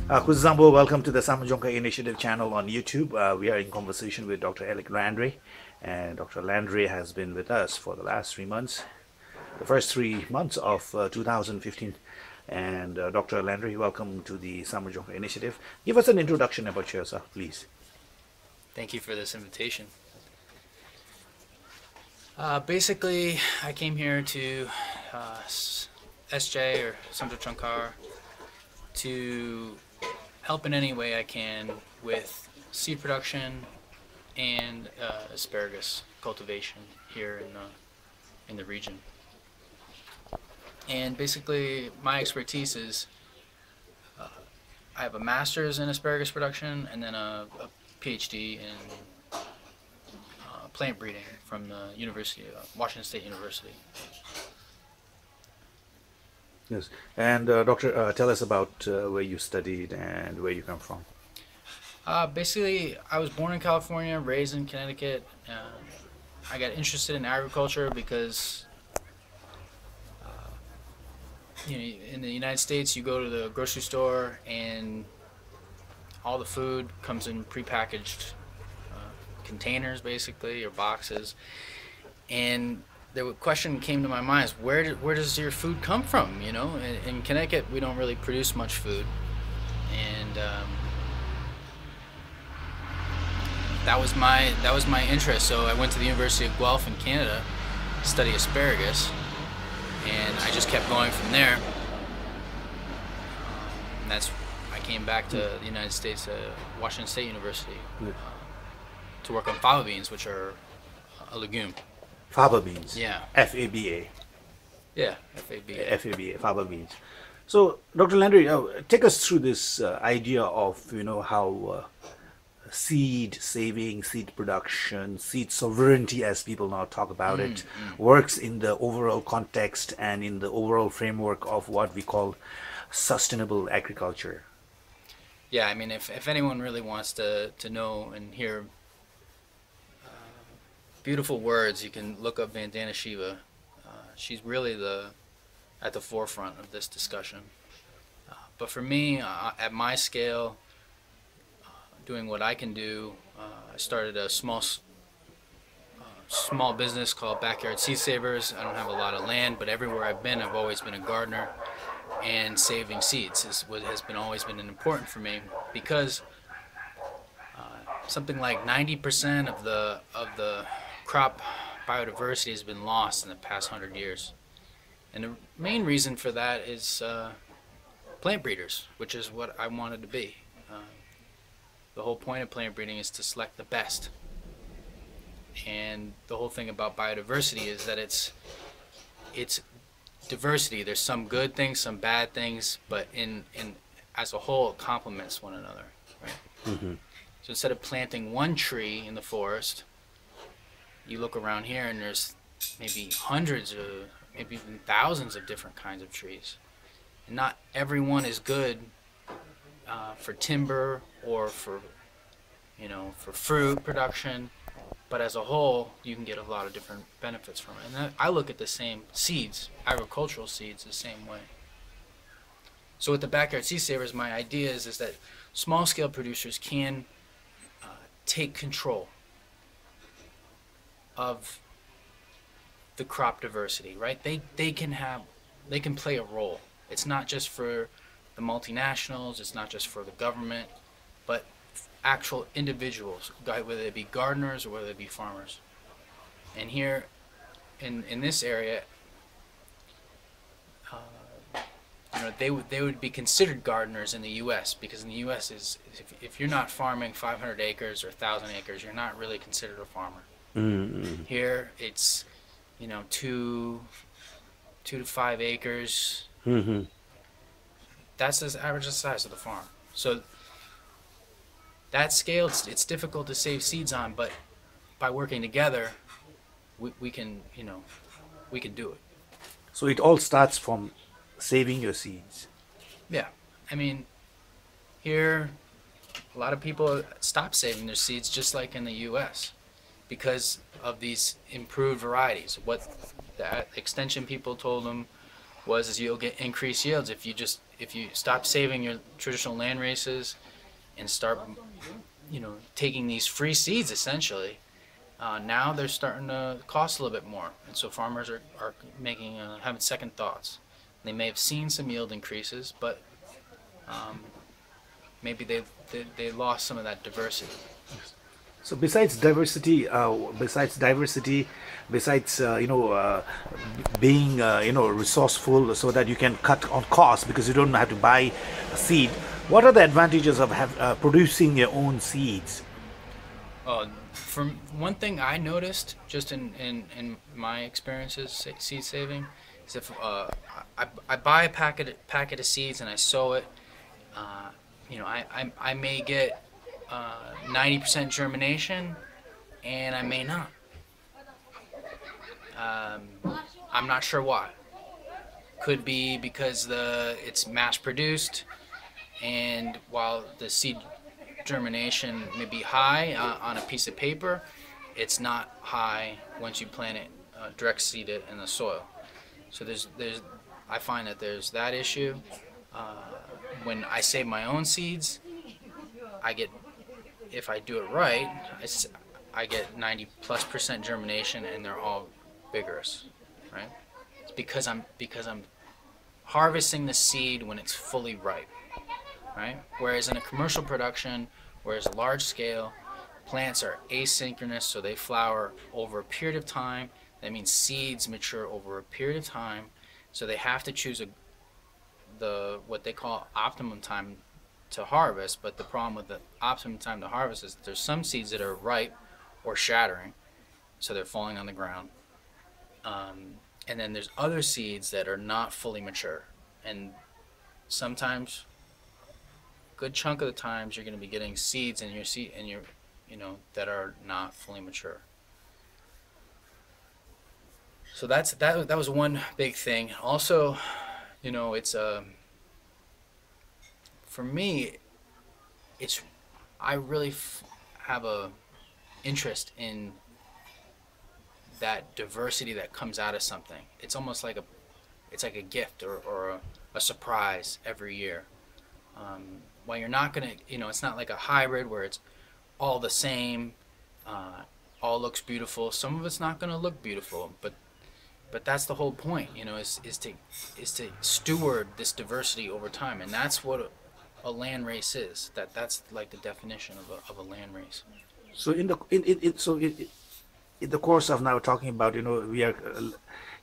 Kuzambo, welcome to the Samdrup Jongkhar Initiative channel on YouTube. We are in conversation with Dr. Erik Landry, and Dr. Landry has been with us for the last 3 months, the first 3 months of 2015. And Dr. Landry, welcome to the Samdrup Jongkhar Initiative. Give us an introduction about yourself, please. Thank you for this invitation. Basically, I came here to SJ, or Samdrup Jongkhar, to help in any way I can with seed production and asparagus cultivation here in the region. And basically, my expertise is I have a master's in asparagus production and then a PhD in plant breeding from the University of Washington State University. Yes, and Doctor, tell us about where you studied and where you come from. Basically, I was born in California, raised in Connecticut. I got interested in agriculture because in the United States, you go to the grocery store and all the food comes in prepackaged containers, basically, or boxes. And the question came to my mind is, where does your food come from? You know, in Connecticut, we don't really produce much food, and that was my interest. So I went to the University of Guelph in Canada to study asparagus, and I just kept going from there. And I came back to the United States, Washington State University, to work on fava beans, which are a legume. Fava beans. Yeah. F-A-B-A. Yeah, F-A-B-A. F-A-B-A, fava beans. So, Dr. Landry, take us through this idea of, how seed saving, seed production, seed sovereignty, as people now talk about it, works in the overall context and in the overall framework of what we call sustainable agriculture. Yeah, I mean, if anyone really wants to know and hear beautiful words, you can look up Vandana Shiva. She's really at the forefront of this discussion. But for me, at my scale, doing what I can do, I started a small business called Backyard Seed Savers. I don't have a lot of land, but everywhere I've been, I've always been a gardener, and saving seeds is what has always been important for me, because something like 90% of the crop biodiversity has been lost in the past 100 years. And the main reason for that is plant breeders, which is what I wanted to be. The whole point of plant breeding is to select the best. And the whole thing about biodiversity is that it's diversity. There's some good things, some bad things, but as a whole, it complements one another, right? Mm-hmm. So instead of planting one tree in the forest, you look around here and there's maybe hundreds of, maybe even thousands of different kinds of trees. And not everyone is good for timber or for fruit production, but as a whole, you can get a lot of different benefits from it. And I look at the same seeds, agricultural seeds, the same way. So with the Backyard Seed Savers, my idea is that small-scale producers can take control of the crop diversity, right? They can play a role. It's not just for the multinationals, it's not just for the government, but actual individuals, whether they be gardeners or whether they be farmers. And here in this area, they would be considered gardeners in the U.S., because in the U.S. if you're not farming 500 acres or 1,000 acres, you're not really considered a farmer. Mm-hmm. Here it's 2 to 5 acres. Mm-hmm. That's the average size of the farm. So that scale, it's difficult to save seeds on, but by working together, we can do it. So it all starts from saving your seeds. Yeah, I mean, here a lot of people stop saving their seeds, just like in the U.S., because of these improved varieties. What the extension people told them, is you'll get increased yields if you stop saving your traditional land races and start, taking these free seeds essentially. Now they're starting to cost a little bit more, and so farmers are making having second thoughts. They may have seen some yield increases, but maybe they lost some of that diversity. So besides diversity, being resourceful so that you can cut on costs because you don't have to buy seed. What are the advantages of producing your own seeds? From one thing I noticed just in my experiences seed saving is if I buy a packet of seeds and I sow it, I may get 90% germination, and I may not. I'm not sure why. Could be because it's mass produced, and while the seed germination may be high on a piece of paper, it's not high once you plant it, direct seed it in the soil. So I find that there's that issue. When I save my own seeds, if I do it right, I get 90+% germination, and they're all vigorous, right? It's because I'm harvesting the seed when it's fully ripe, right? Whereas in a commercial production, whereas large scale, plants are asynchronous, so they flower over a period of time. That means seeds mature over a period of time, so they have to choose what they call optimum time to harvest. But the problem with the optimum time to harvest is there's some seeds that are ripe or shattering, so they're falling on the ground, and then there's other seeds that are not fully mature, and sometimes, good chunk of the times, you're going to be getting seeds in your that are not fully mature. So that was one big thing. Also, it's for me, I really have a interest in that diversity that comes out of something. It's almost like a gift or a surprise every year. While you're not gonna, it's not like a hybrid where it's all the same, all looks beautiful. Some of it's not gonna look beautiful, but that's the whole point, is to steward this diversity over time, and that's what a land race is. That's like the definition of a land race. So in the course of now talking about, we are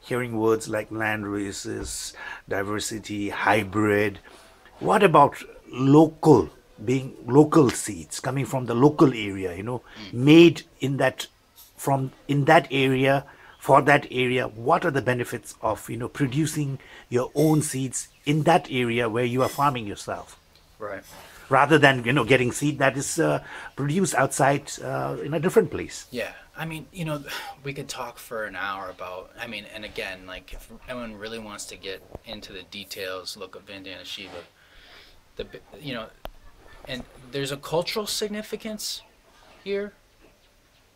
hearing words like land races, diversity, hybrid. What about local seeds coming from the local area, made in that area for that area? What are the benefits of producing your own seeds in that area where you are farming yourself? Right. Rather than getting seed that is produced outside in a different place. Yeah, we could talk for an hour about. And again, like if anyone really wants to get into the details, look up Vandana Shiva. And there's a cultural significance here,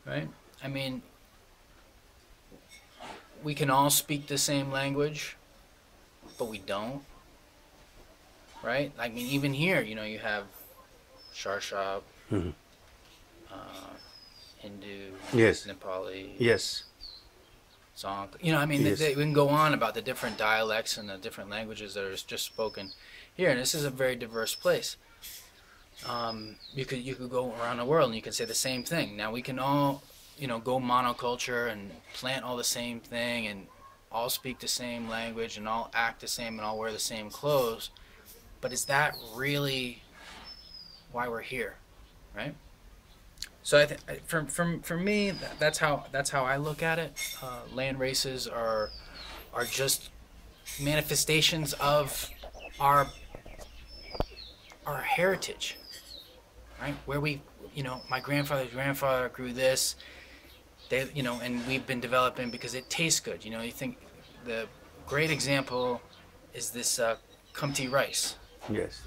right? We can all speak the same language, but we don't. Right? Even here, you have Sharshab, Mm-hmm. Hindu, Yes. Nepali, Yes. Zonk. Yes. We can go on about the different dialects and the different languages that are just spoken here, and this is a very diverse place. You could go around the world and you can say the same thing. Now we can all, go monoculture and plant all the same thing and all speak the same language and all act the same and all wear the same clothes. But is that really why we're here, right? So I think for me, that's how I look at it. Land races are just manifestations of our heritage, right? Where my grandfather's grandfather grew this, and we've been developing because it tastes good. You think the great example is this Kumti rice. Yes.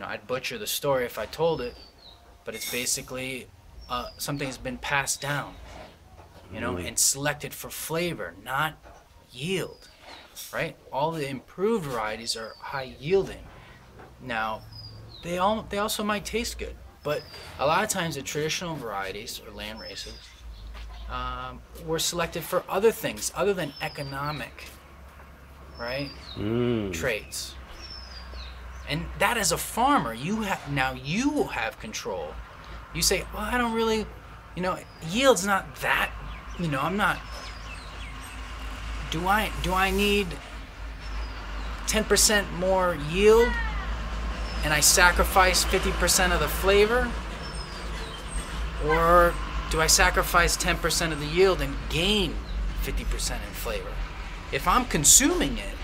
I'd butcher the story if I told it, but it's basically something that's been passed down, and selected for flavor, not yield. right? All the improved varieties are high yielding. Now, they also might taste good, but a lot of times the traditional varieties or land races were selected for other things other than economic, right? Traits. And that as a farmer, you have control. You say, well, I don't really, yield's not that, I'm not. Do I need 10% more yield, and I sacrifice 50% of the flavor, or do I sacrifice 10% of the yield and gain 50% in flavor? If I'm consuming it,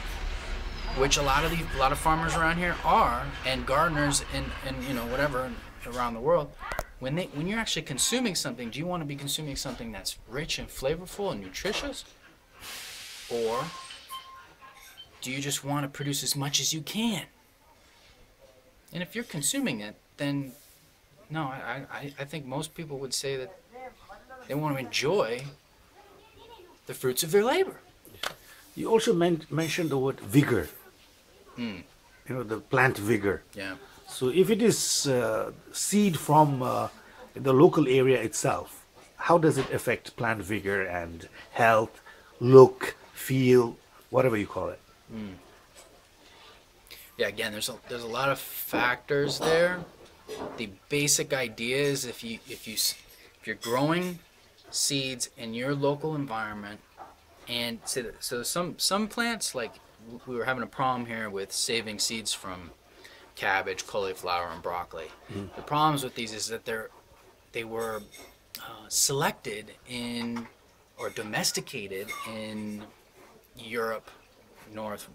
which a lot of farmers around here are, and gardeners and whatever around the world, when you're actually consuming something, do you want to be consuming something that's rich and flavorful and nutritious, or do you just want to produce as much as you can? And if you're consuming it, then no, I think most people would say that they want to enjoy the fruits of their labor. You also mentioned the word vigor. The plant vigor. Yeah. So if it is seed from the local area itself, how does it affect plant vigor and health, look, feel, whatever you call it? Yeah, again, there's a lot of factors there. The basic idea is if you're growing seeds in your local environment, and so some plants, like we were having a problem here with saving seeds from cabbage, cauliflower, and broccoli. The problems with these is that they were selected in or domesticated in Europe, northwestern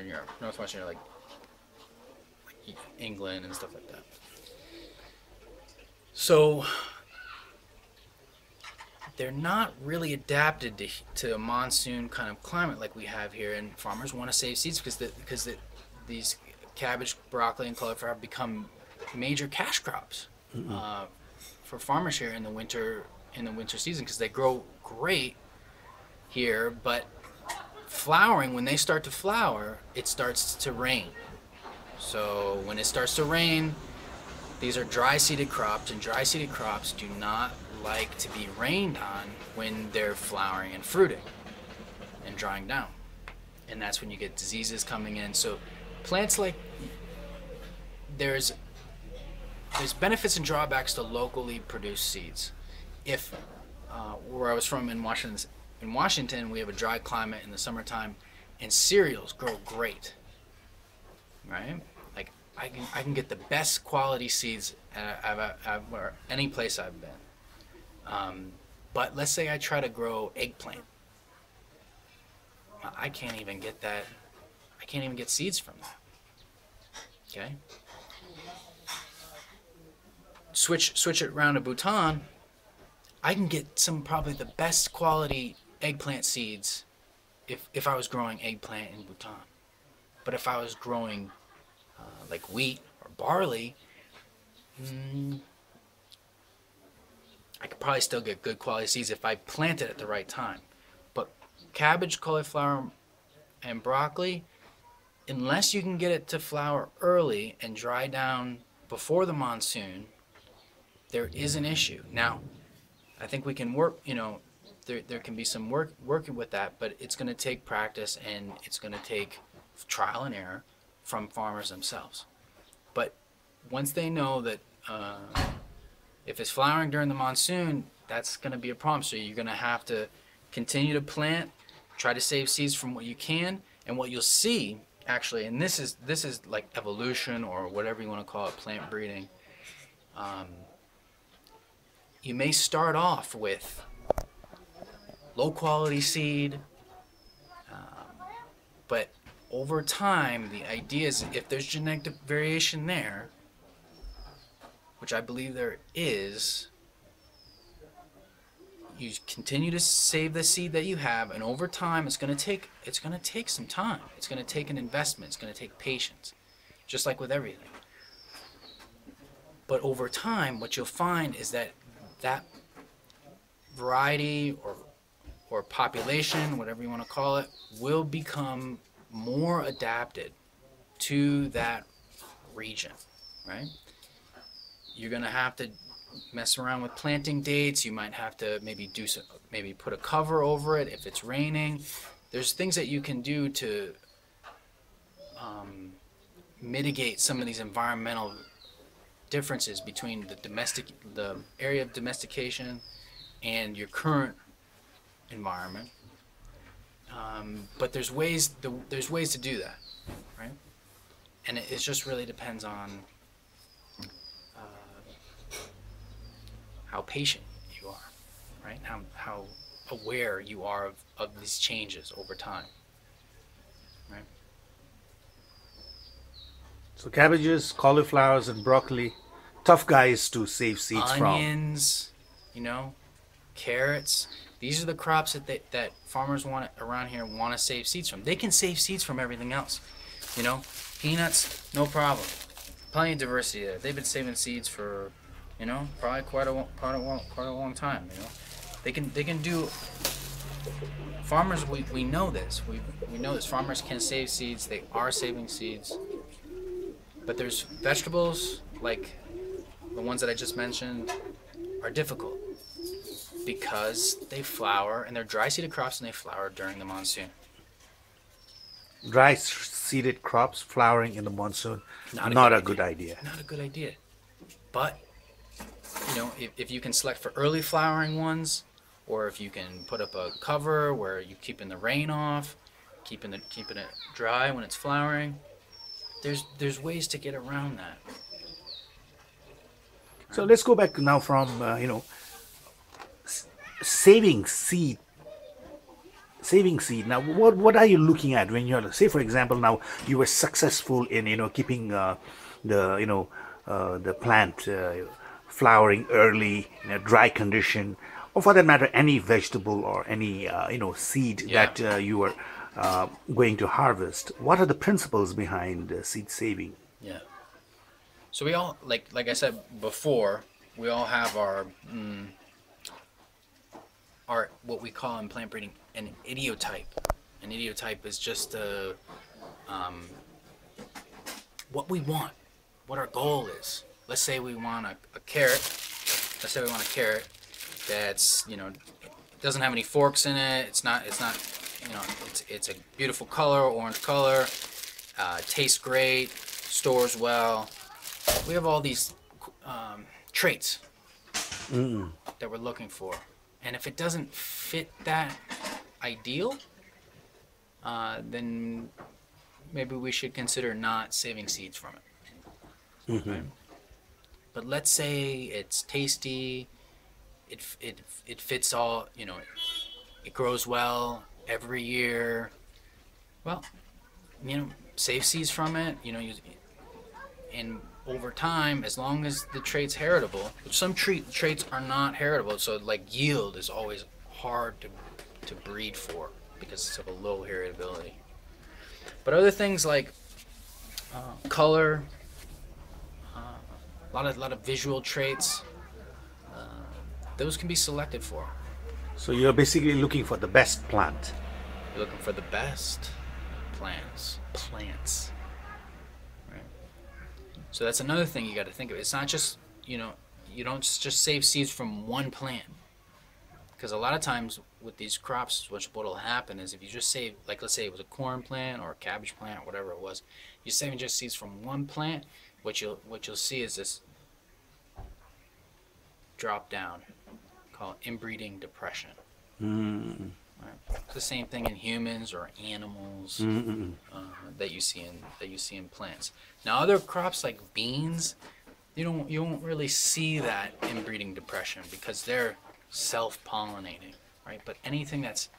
Europe, like England and stuff like that. So they're not really adapted to a monsoon kind of climate like we have here, and farmers want to save seeds because these cabbage, broccoli, and cauliflower have become major cash crops for farmers here in the winter season, because they grow great here, but flowering, when they start to flower, it starts to rain. So when it starts to rain, these are dry-seeded crops, and dry-seeded crops do not like to be rained on when they're flowering and fruiting and drying down. And that's when you get diseases coming in. So plants like, there's benefits and drawbacks to locally produced seeds. If where I was from in Washington, we have a dry climate in the summertime, and cereals grow great, right? Like I can get the best quality seeds or any place I've been. But let's say I try to grow eggplant. I can't even get that. I can't even get seeds from that. Okay. Switch it around to Bhutan. I can get probably the best quality eggplant seeds if I was growing eggplant in Bhutan. But if I was growing like wheat or barley, I could probably still get good quality seeds if I plant it at the right time. But cabbage, cauliflower, and broccoli, unless you can get it to flower early and dry down before the monsoon, there is an issue. Now, I think we can work, there can be some working with that, but it's going to take practice, and it's going to take trial and error from farmers themselves. But once they know that if it's flowering during the monsoon, that's going to be a problem. So you're going to have to continue to plant, try to save seeds from what you can, and what you'll see actually, and this is like evolution or whatever you want to call it, plant breeding. You may start off with low quality seed, but over time, the idea is if there's genetic variation there, which I believe there is, you continue to save the seed that you have, and over time, it's going to take some time. It's going to take an investment. It's going to take patience, just like with everything. But over time, what you'll find is that variety or population, whatever you want to call it, will become more adapted to that region, right? You're going to have to mess around with planting dates. You might have to maybe put a cover over it if it's raining. There's things that you can do to mitigate some of these environmental differences between the area of domestication and your current environment. But there's ways to do that, right? And it just really depends on how patient you are, right? How aware you are of these changes over time, right? So cabbages, cauliflowers, and broccoli, tough guys to save seeds from. Onions, carrots. These are the crops that farmers around here want to save seeds from. They can save seeds from everything else. Peanuts, no problem. Plenty of diversity there. They've been saving seeds for, probably quite a long time. They can do. Farmers, we know this. We know this. Farmers can save seeds. They are saving seeds. But there's vegetables like the ones that I just mentioned are difficult because they flower, and they're dry-seeded crops, and they flower during the monsoon. Dry-seeded crops flowering in the monsoon, not a good idea. Not a good idea. But, if you can select for early flowering ones, or if you can put up a cover where you're keeping the rain off, keeping it dry when it's flowering, there's ways to get around that. So let's go back now from saving seed. Now, what are you looking at when you're, say, for example, now you were successful in keeping the plant flowering early in a dry condition, or for that matter, any vegetable or any seed that you were going to harvest. What are the principles behind seed saving? Yeah. So we all, like I said before, we all have our what we call in plant breeding an idiotype. An idiotype is just what we want, what our goal is. Let's say we want a carrot. Let's say we want a carrot that's doesn't have any forks in it. It's a beautiful color, orange color. Tastes great, stores well. We have all these traits that we're looking for. And if it doesn't fit that ideal, then maybe we should consider not saving seeds from it. Mm-hmm. Right? But let's say it's tasty, it fits all, it grows well every year. Well, save seeds from it, and over time, as long as the trait's heritable, which some traits are not heritable, so like yield is always hard to breed for because it's of a low heritability. But other things like color, a lot of visual traits, those can be selected for. So you're basically looking for the best plant. You're looking for the best plants. Right? So that's another thing you got to think of. It's not just, you don't just save seeds from one plant. Because a lot of times with these crops, what will happen is if you just save, like let's say it was a corn plant or a cabbage plant or whatever it was, you're saving just seeds from one plant, what you'll see is this drop down called inbreeding depression. Mm. Right? It's the same thing in humans or animals that you see in plants. Now other crops like beans, you won't really see that inbreeding depression because they're self-pollinating, right? But anything that's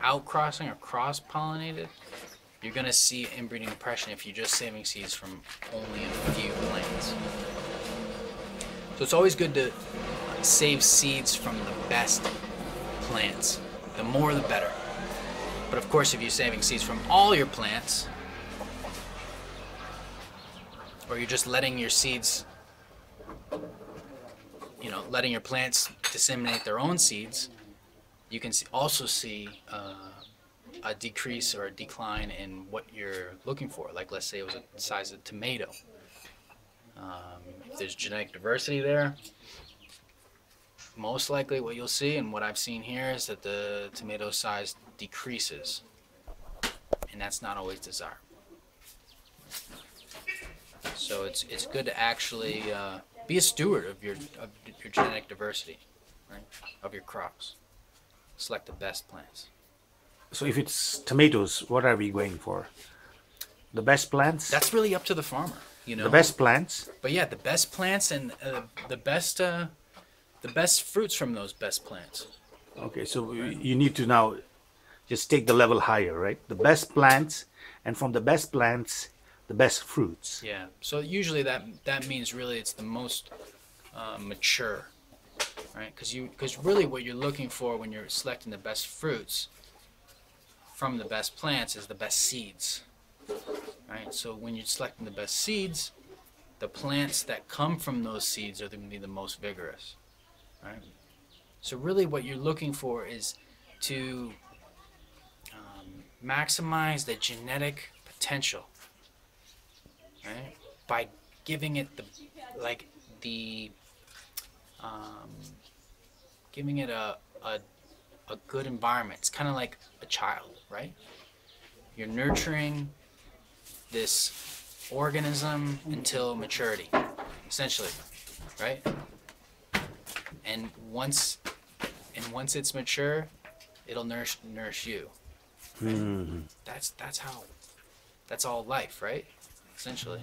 outcrossing or cross-pollinated, you're going to see inbreeding depression if you're just saving seeds from only a few plants. So it's always good to save seeds from the best plants. The more the better. But of course, if you're saving seeds from all your plants, or you're just letting your seeds, letting your plants disseminate their own seeds, you can also see a decrease or a decline in what you're looking for. Like, let's say it was a size of tomato. If there's genetic diversity there, most likely what you'll see, and what I've seen here, is that the tomato size decreases, and that's not always desirable. So it's good to actually be a steward of your genetic diversity, right? Of your crops. Select the best plants. So if it's tomatoes, what are we going for? The best plants? That's really up to the farmer, you know. The best plants? But yeah, the best plants and the best fruits from those best plants. Okay, so you need to now just take the level higher, right? The best plants, and from the best plants, the best fruits. Yeah. So usually that means really it's the most mature, right? Because really what you're looking for when you're selecting the best fruits from the best plants is the best seeds, right? So when you're selecting the best seeds, the plants that come from those seeds are going to be the most vigorous, right? So really what you're looking for is to maximize the genetic potential, right? By giving it giving it a good environment. It's kind of like a child, right? You're nurturing this organism until maturity, essentially, right? And once it's mature, it'll nourish you. Right? That's all life, right? Essentially.